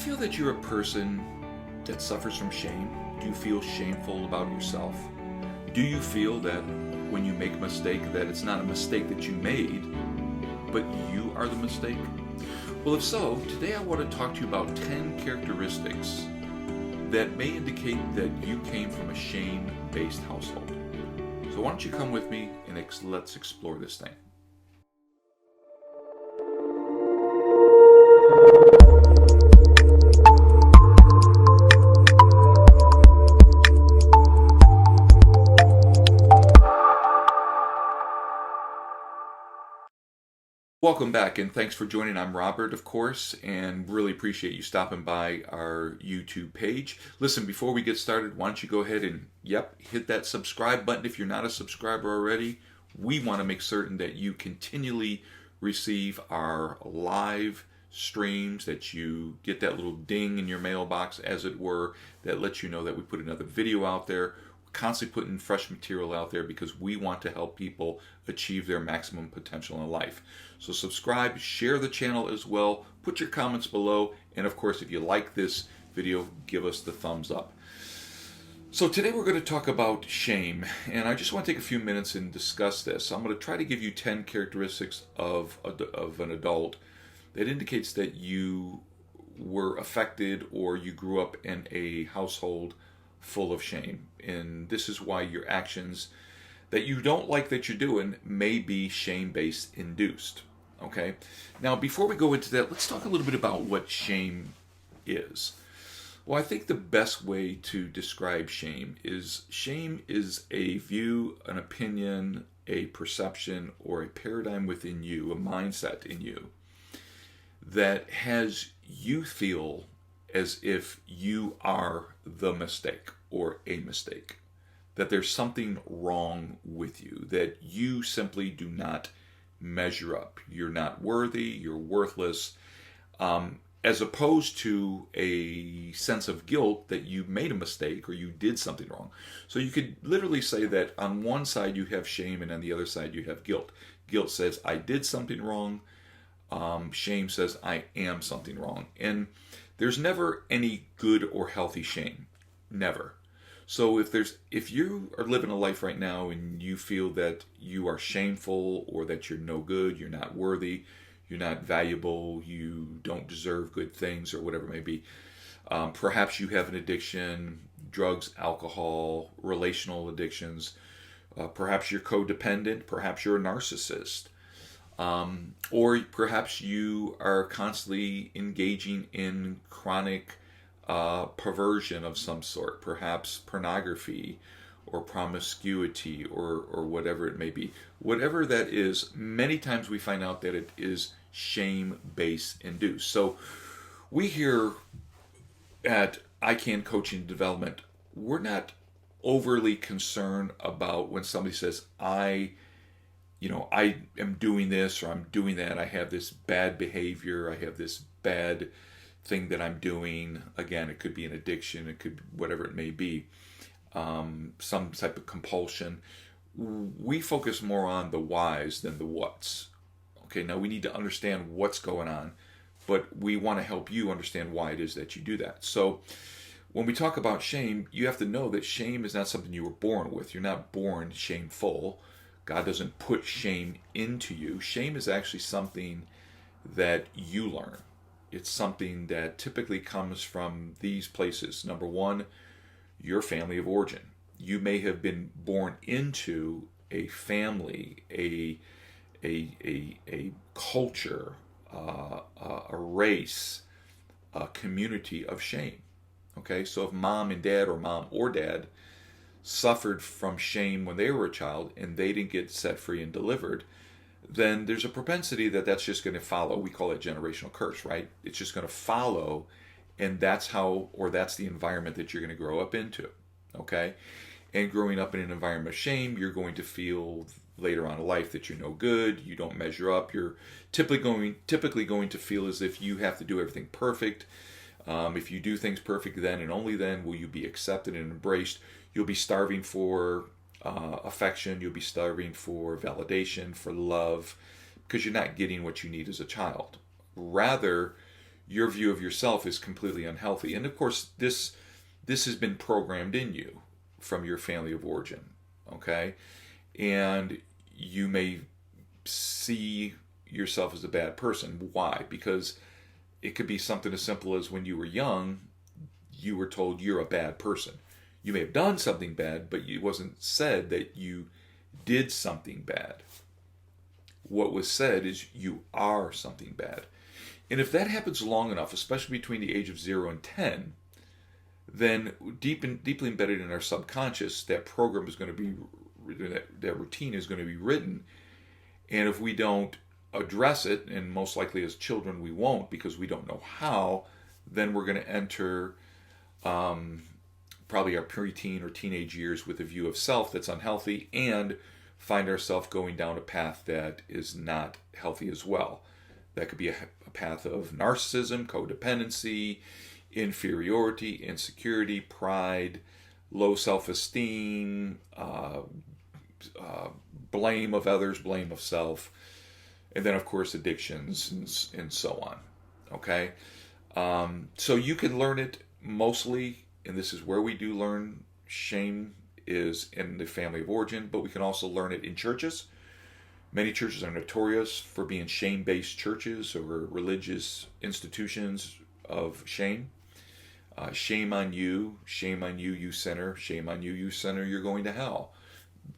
feel that you're a person that suffers from shame? Do you feel shameful about yourself? Do you feel that when you make a mistake that it's not a mistake that you made, but you are the mistake? Well, if so, today I want to talk to you about 10 characteristics that may indicate that you came from a shame-based household. So why don't you come with me and let's explore this thing. Welcome back, and thanks for joining. I'm Robert, of course, and really appreciate you stopping by our YouTube page. Listen, before we get started, why don't you go ahead and, hit that subscribe button if you're not a subscriber already. We want to make certain that you continually receive our live streams, that you get that little ding in your mailbox, as it were, that lets you know that we put another video out there. Constantly putting fresh material out there because we want to help people achieve their maximum potential in life. So subscribe, share the channel as well, put your comments below, and of course if you like this video, give us the thumbs up. So today we're going to talk about shame, and I just want to take a few minutes and discuss this. I'm going to try to give you 10 characteristics of an adult that indicates that you were affected or you grew up in a household full of shame. And this is why your actions that you don't like that you're doing may be shame-based induced. Okay? Now, before we go into that, let's talk a little bit about what shame is. Well, I think the best way to describe shame is a view, an opinion, a perception, or a paradigm within you, a mindset in you, that has you feel as if you are the mistake or a mistake, that there's something wrong with you, that you simply do not measure up. You're not worthy, you're worthless, as opposed to a sense of guilt that you made a mistake or you did something wrong. So you could literally say that on one side you have shame and on the other side you have guilt. Guilt says, I did something wrong. Shame says, I am something wrong. And there's never any good or healthy shame. Never. So if you are living a life right now and you feel that you are shameful or that you're no good, you're not worthy, you're not valuable, you don't deserve good things or whatever it may be, perhaps you have an addiction, drugs, alcohol, relational addictions, perhaps you're codependent, perhaps you're a narcissist. Or perhaps you are constantly engaging in chronic perversion of some sort, perhaps pornography or promiscuity or whatever it may be. Whatever that is, many times we find out that it is shame-based induced. So we here at ICANN Coaching and Development, we're not overly concerned about when somebody says, I am doing this or I'm doing that. I have this bad behavior. I have this bad thing that I'm doing. Again, it could be an addiction. It could be whatever it may be. Some type of compulsion. We focus more on the whys than the whats. Okay, now we need to understand what's going on, but we want to help you understand why it is that you do that. So when we talk about shame, you have to know that shame is not something you were born with. You're not born shameful. God doesn't put shame into you. Shame is actually something that you learn. It's something that typically comes from these places. Number one, your family of origin. You may have been born into a family, a culture, a race, a community of shame. Okay, so if mom and dad or mom or dad suffered from shame when they were a child and they didn't get set free and delivered, then there's a propensity that that's just going to follow. We call it generational curse, right? It's just going to follow, and that's the environment that you're going to grow up into, okay? And growing up in an environment of shame, you're going to feel later on in life that you're no good, you don't measure up, you're typically going to feel as if you have to do everything perfect. If you do things perfect, then and only then will you be accepted and embraced. You'll be starving for affection. You'll be starving for validation, for love, because you're not getting what you need as a child. Rather, your view of yourself is completely unhealthy. And of course, this has been programmed in you from your family of origin, okay? And you may see yourself as a bad person. Why? Because it could be something as simple as when you were young, you were told you're a bad person. You may have done something bad, but it wasn't said that you did something bad. What was said is you are something bad. And if that happens long enough, especially between the age of 0 and 10, then deeply embedded in our subconscious, that program is going to be, that routine is going to be written. And if we don't address it, and most likely as children we won't because we don't know how, then we're going to enter probably our preteen or teenage years with a view of self that's unhealthy, and find ourselves going down a path that is not healthy as well. That could be a path of narcissism, codependency, inferiority, insecurity, pride, low self-esteem, blame of others, blame of self, and then of course addictions and so on. Okay, so you can learn it mostly, and this is where we do learn shame, is in the family of origin, but we can also learn it in churches. Many churches are notorious for being shame-based churches or religious institutions of shame. Shame on you, you sinner, shame on you sinner, you're going to hell.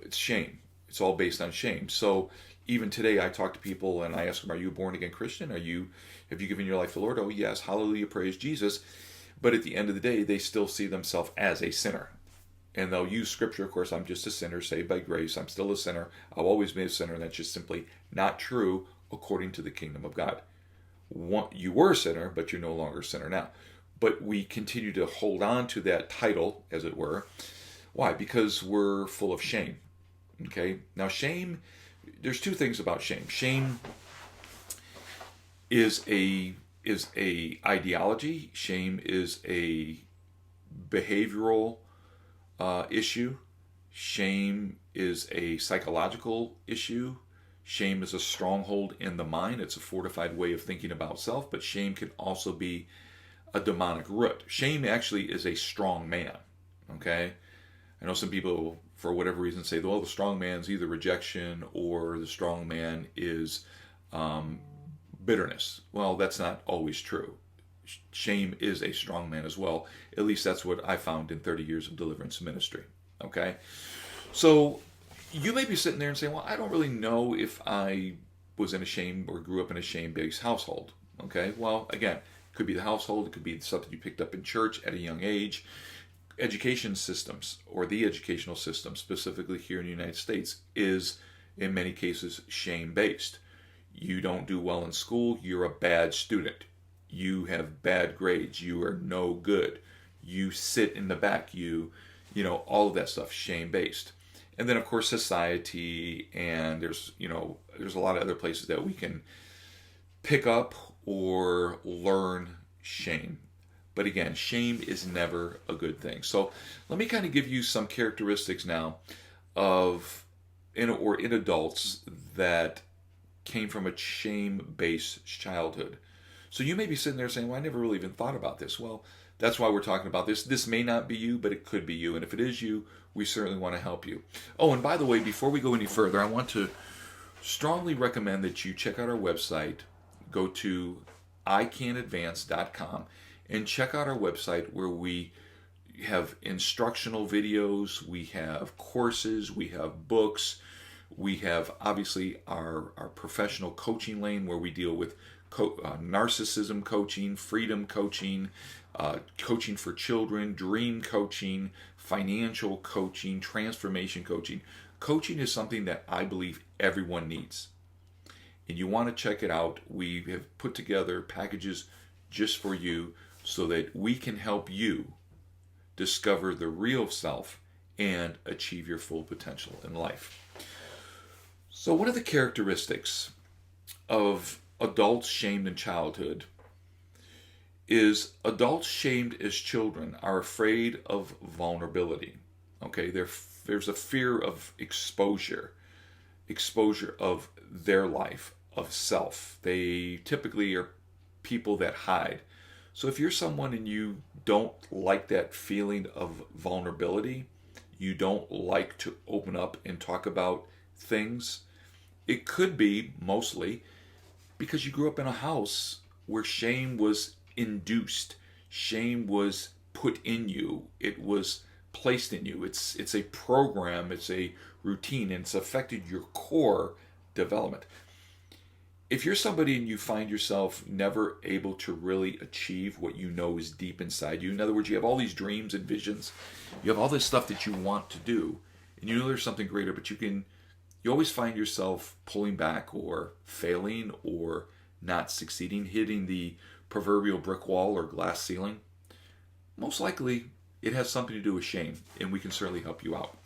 It's shame. It's all based on shame. So even today I talk to people and I ask them, are you a born-again Christian? Have you given your life to the Lord? Oh yes, hallelujah, praise Jesus. But at the end of the day, they still see themselves as a sinner. And they'll use scripture, of course, I'm just a sinner, saved by grace, I'm still a sinner, I've always been a sinner, and that's just simply not true according to the kingdom of God. You were a sinner, but you're no longer a sinner now. But we continue to hold on to that title, as it were. Why? Because we're full of shame. Okay? Now shame, there's two things about shame. Shame is a ideology. Shame is a behavioral issue. Shame is a psychological issue. Shame is a stronghold in the mind. It's a fortified way of thinking about self, but shame can also be a demonic root. Shame actually is a strong man. Okay? I know some people, for whatever reason, say, well, the strong man's either rejection or the strong man is bitterness. Well, that's not always true. Shame is a strong man as well. At least that's what I found in 30 years of deliverance ministry. Okay? So you may be sitting there and saying, well, I don't really know if I was in a shame or grew up in a shame-based household. Okay? Well, again, it could be the household. It could be something you picked up in church at a young age. Education systems, or the educational system, specifically here in the United States, is in many cases shame-based. You don't do well in school, you're a bad student. You have bad grades, you are no good. You sit in the back, you know, all of that stuff, shame-based. And then of course society, and there's a lot of other places that we can pick up or learn shame. But again, shame is never a good thing. So let me kind of give you some characteristics now in adults that came from a shame-based childhood. So you may be sitting there saying, well, I never really even thought about this. Well, that's why we're talking about this. This may not be you, but it could be you. And if it is you, we certainly want to help you. Oh, and by the way, before we go any further, I want to strongly recommend that you check out our website. Go to icanadvance.com and check out our website, where we have instructional videos, we have courses, we have books, we have obviously our professional coaching lane, where we deal with narcissism coaching, freedom coaching, coaching for children, dream coaching, financial coaching, transformation coaching. Coaching is something that I believe everyone needs. And you want to check it out. We have put together packages just for you so that we can help you discover the real self and achieve your full potential in life. So one of the characteristics of adults shamed in childhood is adults shamed as children are afraid of vulnerability. Okay, there's a fear of exposure of their life, of self. They typically are people that hide. So if you're someone and you don't like that feeling of vulnerability, you don't like to open up and talk about things, it could be mostly because you grew up in a house where shame was induced. Shame was put in you. It was placed in you. It's a program, it's a routine, and it's affected your core development. If you're somebody and you find yourself never able to really achieve what you know is deep inside you, in other words, you have all these dreams and visions, you have all this stuff that you want to do, and you know there's something greater, but you always find yourself pulling back or failing or not succeeding, hitting the proverbial brick wall or glass ceiling, most likely it has something to do with shame, and we can certainly help you out.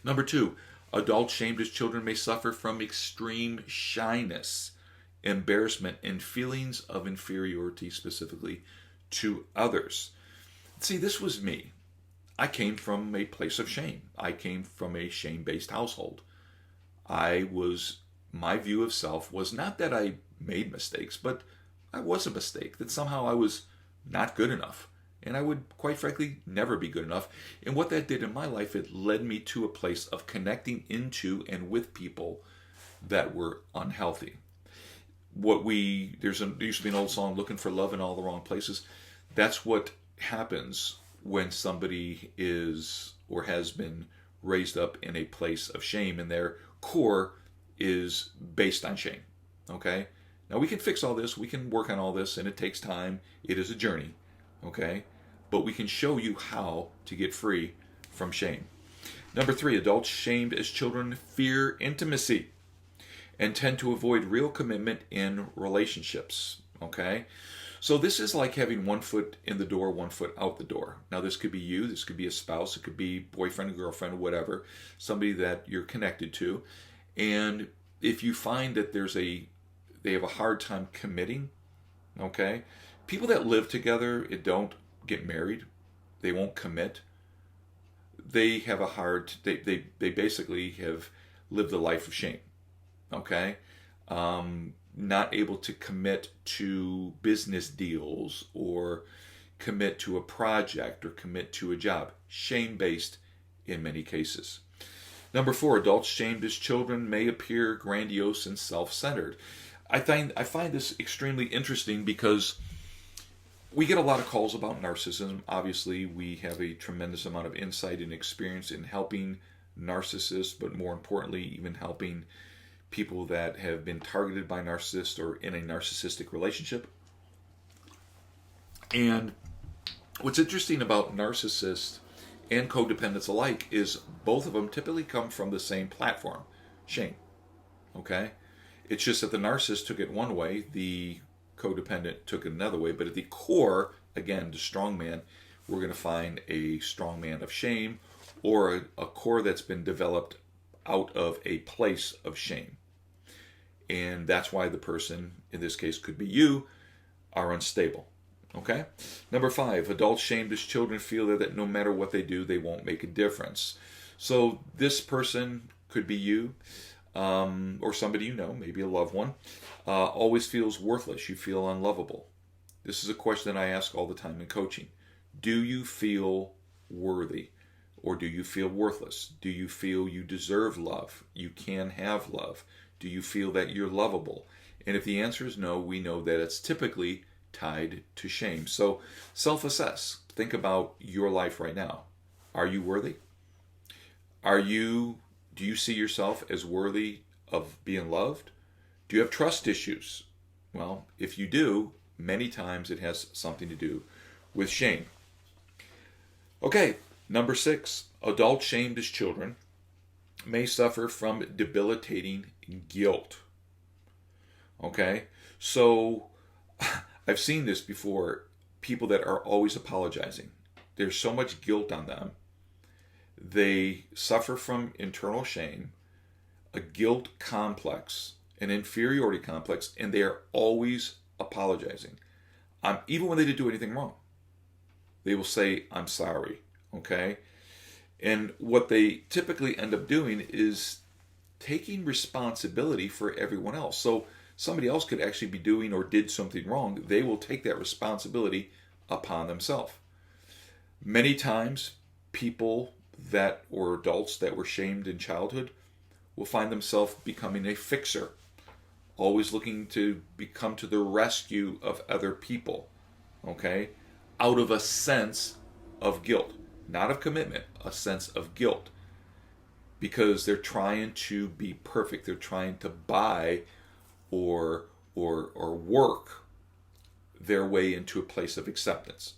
Number 2, adults shamed as children may suffer from extreme shyness, embarrassment, and feelings of inferiority, specifically to others. See, this was me. I came from a place of shame. I came from a shame-based household. My view of self was not that I made mistakes, but I was a mistake, that somehow I was not good enough. And I would, quite frankly, never be good enough. And what that did in my life, it led me to a place of connecting into and with people that were unhealthy. There used to be an old song, looking for love in all the wrong places. That's what happens when somebody is or has been raised up in a place of shame, and their core is based on shame. Okay? Now we can fix all this, we can work on all this, and it takes time. It is a journey. Okay? But we can show you how to get free from shame. Number 3, adults shamed as children fear intimacy and tend to avoid real commitment in relationships. Okay? So this is like having one foot in the door, one foot out the door. Now this could be you, this could be a spouse, it could be boyfriend, girlfriend, whatever, somebody that you're connected to. And if you find that they have a hard time committing, okay? People that live together and don't get married, they won't commit. They have they basically have lived a life of shame, okay? Not able to commit to business deals or commit to a project or commit to a job. Shame-based in many cases. Number 4, adults shamed as children may appear grandiose and self-centered. I find this extremely interesting because we get a lot of calls about narcissism. Obviously, we have a tremendous amount of insight and experience in helping narcissists, but more importantly, even helping people that have been targeted by narcissists or in a narcissistic relationship. And what's interesting about narcissists and codependents alike is both of them typically come from the same platform, shame. Okay? It's just that the narcissist took it one way, the codependent took it another way, but at the core, again, the strong man, we're going to find a strong man of shame or a core that's been developed out of a place of shame. And that's why the person, in this case could be you, are unstable. Okay? Number 5, adults shamed as children feel that no matter what they do, they won't make a difference. So this person could be you, or somebody you know, maybe a loved one, always feels worthless. You feel unlovable. This is a question I ask all the time in coaching. Do you feel worthy? Or do you feel worthless? Do you feel you deserve love? You can have love? Do you feel that you're lovable? And if the answer is no, we know that it's typically tied to shame. So self-assess. Think about your life right now. Are you worthy? Do you see yourself as worthy of being loved? Do you have trust issues? Well, if you do, many times it has something to do with shame. Okay, number 6, adults shamed as children may suffer from debilitating guilt. Okay, so I've seen this before, people that are always apologizing. There's so much guilt on them. They suffer from internal shame, a guilt complex, an inferiority complex, and they are always apologizing. Even when they didn't do anything wrong, they will say, I'm sorry, okay? And what they typically end up doing is taking responsibility for everyone else. So somebody else could actually be doing or did something wrong, they will take that responsibility upon themselves. Many times, people that or adults that were shamed in childhood will find themselves becoming a fixer, always looking to come to the rescue of other people, okay? Out of a sense of guilt, not of commitment, a sense of guilt. Because they're trying to be perfect. They're trying to buy or work their way into a place of acceptance.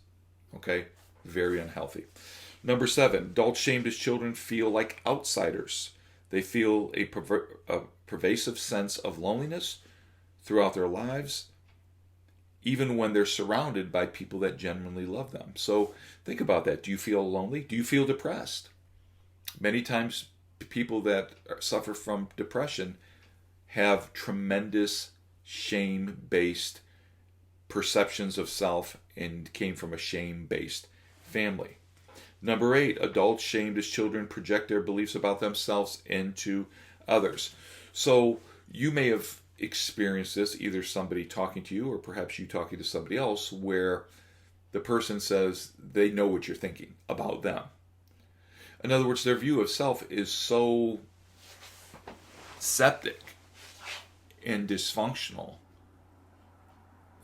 Okay? Very unhealthy. Number 7, adults shamed as children feel like outsiders. They feel a pervasive sense of loneliness throughout their lives, even when they're surrounded by people that genuinely love them. So think about that. Do you feel lonely? Do you feel depressed? Many times, people that suffer from depression have tremendous shame-based perceptions of self and came from a shame-based family. Number 8, adults shamed as children project their beliefs about themselves into others. So you may have experienced this, either somebody talking to you or perhaps you talking to somebody else, where the person says they know what you're thinking about them. In other words, their view of self is so septic and dysfunctional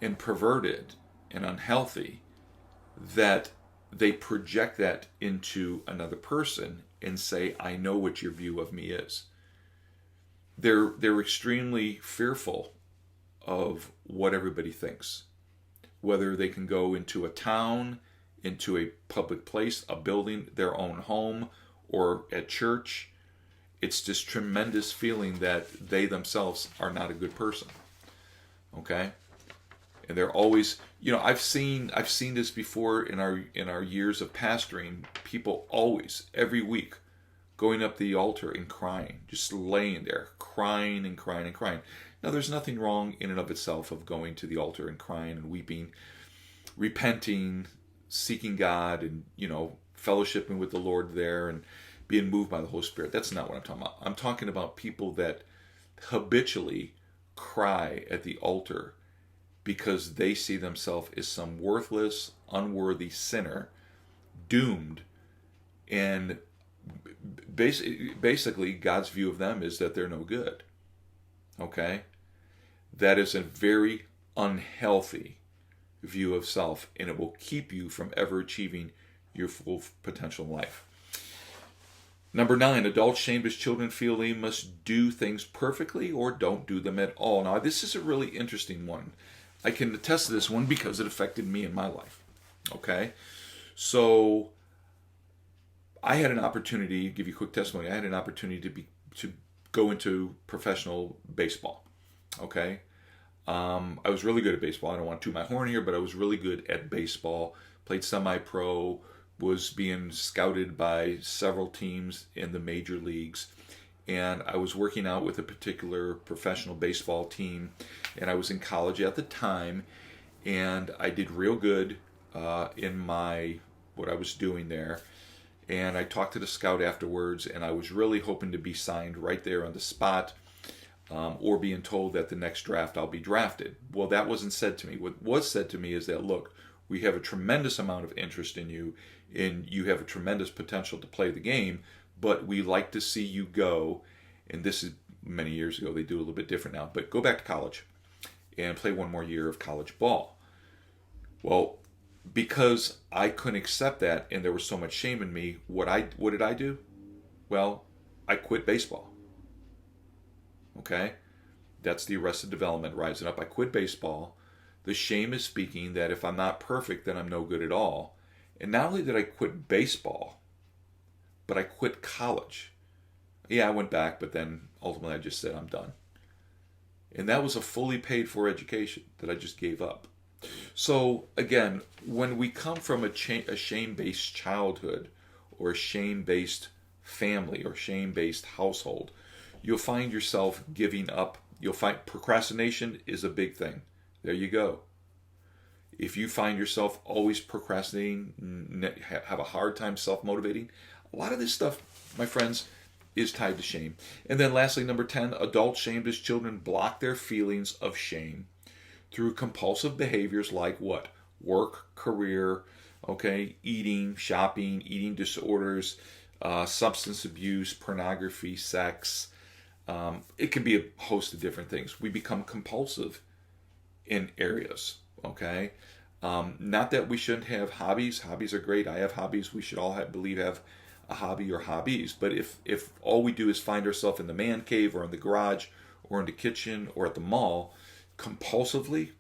and perverted and unhealthy that they project that into another person and say, I know what your view of me is. They're extremely fearful of what everybody thinks. Whether they can go into a town, into a public place, a building, their own home, or at church. It's this tremendous feeling that they themselves are not a good person. Okay? And they're always, I've seen this before in our years of pastoring, people always, every week, going up the altar and crying, just laying there, crying and crying and crying. Now, there's nothing wrong in and of itself of going to the altar and crying and weeping, repenting, seeking God, and fellowshipping with the Lord there and being moved by the Holy Spirit. That's not what I'm talking about. I'm talking about people that habitually cry at the altar because they see themselves as some worthless, unworthy sinner, doomed, and basically God's view of them is that they're no good. Okay? That is a very unhealthy view of self, and it will keep you from ever achieving your full potential in life. Number 9, adults shamed as children feel they must do things perfectly or don't do them at all. Now, this is a really interesting one. I can attest to this one because it affected me in my life. Okay? So, I had an opportunity, give you a quick testimony, I had an opportunity to go into professional baseball. Okay? I was really good at baseball. I don't want to toot my horn here, but I was really good at baseball. Played semi-pro, was being scouted by several teams in the major leagues. And I was working out with a particular professional baseball team. And I was in college at the time. And I did real good in what I was doing there. And I talked to the scout afterwards. And I was really hoping to be signed right there on the spot. Or being told that the next draft I'll be drafted. Well, that wasn't said to me. What was said to me is that, look, we have a tremendous amount of interest in you, and you have a tremendous potential to play the game, but we like to see you go, and this is many years ago, they do a little bit different now, but go back to college and play one more year of college ball. Well, because I couldn't accept that, and there was so much shame in me, what did I do? Well, I quit baseball. Okay? That's the Arrested Development rising up. I quit baseball. The shame is speaking that if I'm not perfect, then I'm no good at all. And not only did I quit baseball, but I quit college. Yeah, I went back, but then ultimately I just said I'm done. And that was a fully paid for education that I just gave up. So again, when we come from a shame-based childhood or a shame-based family or shame-based household, you'll find yourself giving up. You'll find procrastination is a big thing. There you go. If you find yourself always procrastinating, have a hard time self-motivating, a lot of this stuff, my friends, is tied to shame. And then lastly, number 10, adults shamed as children block their feelings of shame through compulsive behaviors like what? Work, career, okay, eating, shopping, eating disorders, substance abuse, pornography, sex. It can be a host of different things. We become compulsive in areas, okay? Not that we shouldn't have hobbies. Hobbies are great. I have hobbies. We should all have a hobby or hobbies. But if all we do is find ourselves in the man cave or in the garage or in the kitchen or at the mall compulsively,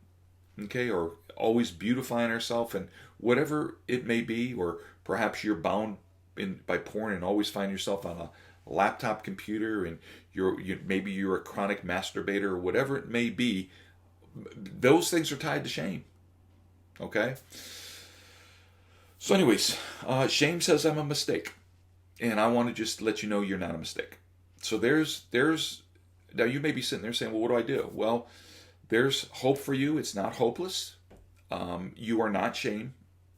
okay, or always beautifying ourselves and whatever it may be, or perhaps you're bound by porn and always find yourself on a laptop computer and maybe you're a chronic masturbator or whatever it may be, those things are tied to shame. Okay? So anyways, shame says I'm a mistake. And I want to just let you know you're not a mistake. So there's now you may be sitting there saying, well, what do I do? Well, there's hope for you. It's not hopeless. You are not shame.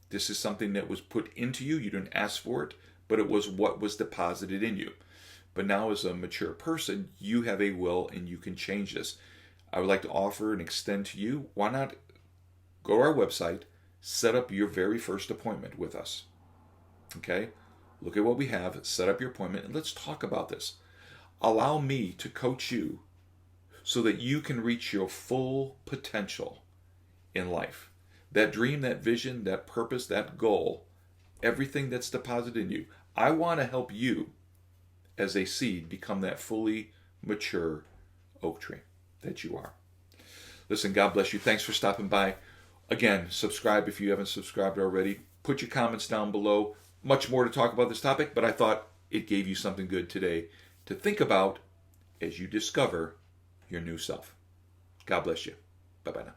This is something that was put into you. You didn't ask for it, but it was what was deposited in you. But now as a mature person, you have a will and you can change this. I would like to offer and extend to you, why not go to our website, set up your very first appointment with us. Okay? Look at what we have, set up your appointment, and let's talk about this. Allow me to coach you so that you can reach your full potential in life. That dream, that vision, that purpose, that goal, everything that's deposited in you. I want to help you as a seed become that fully mature oak tree that you are. Listen, God bless you. Thanks for stopping by. Again, subscribe if you haven't subscribed already. Put your comments down below. Much more to talk about this topic, but I thought it gave you something good today to think about as you discover your new self. God bless you. Bye-bye now.